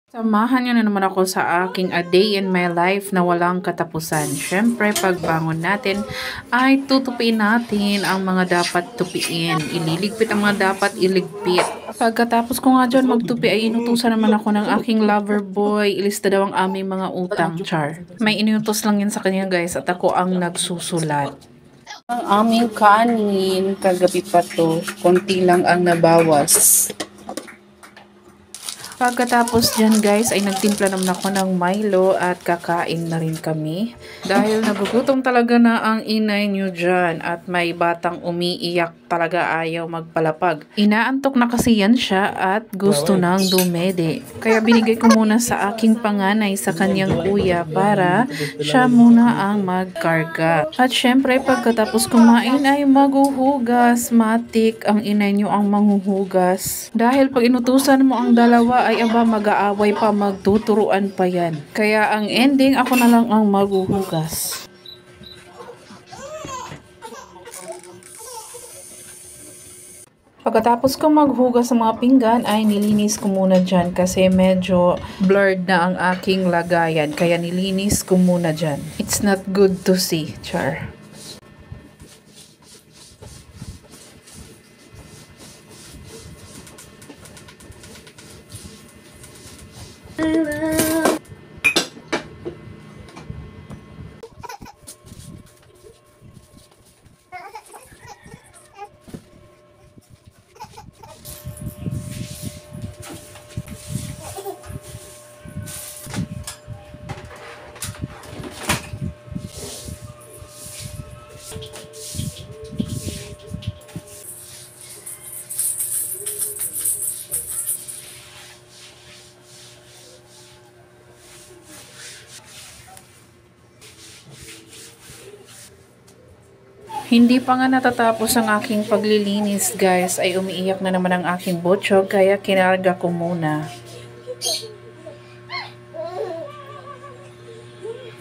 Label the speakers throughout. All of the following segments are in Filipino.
Speaker 1: Samahan niyo na naman ako sa aking a day in my life na walang katapusan. Siyempre, pagbangon natin ay tutupiin natin ang mga dapat tupiin. Ililigpit ang mga dapat iligpit. Pagkatapos ko nga dyan magtupi ay inutusan naman ako ng aking lover boy. Ilista daw ang aming mga utang, char. May inutos lang yan sa kanya guys at ako ang nagsusulat. Ang aming kanin, kagabi pa to, konti lang ang nabawas. Pagkatapos dyan guys ay nagtimpla naman ako ng Milo at kakain na rin kami. Dahil nagugutom talaga na ang inay nyo dyan at may batang umiiyak talaga ayaw magpalapag. Inaantok na kasi yan siya at gusto nang dumede. Kaya binigay ko muna sa aking panganay sa kanyang kuya para siya muna ang magkarga. At syempre pagkatapos kumain ay maghuhugas. Matik ang inay nyo ang manghuhugas. Dahil pag inutusan mo ang dalawa ay aba mag-aaway pa, magtuturuan pa yan. Kaya ang ending, ako na lang ang maghuhugas. Pagkatapos ko maghugas ng mga pinggan ay nilinis ko muna dyan kasi medyo blurred na ang aking lagayan. Kaya nilinis ko muna dyan. It's not good to see, char. Hindi pa nga natatapos ang aking paglilinis guys ay umiiyak na naman ang aking botsyog kaya kinarga ko muna.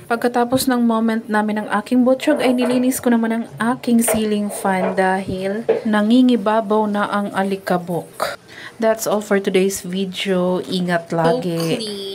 Speaker 1: Pagkatapos ng moment namin ng aking botsyog ay nilinis ko naman ang aking ceiling fan dahil nangingibabaw na ang alikabok. That's all for today's video. Ingat lagi.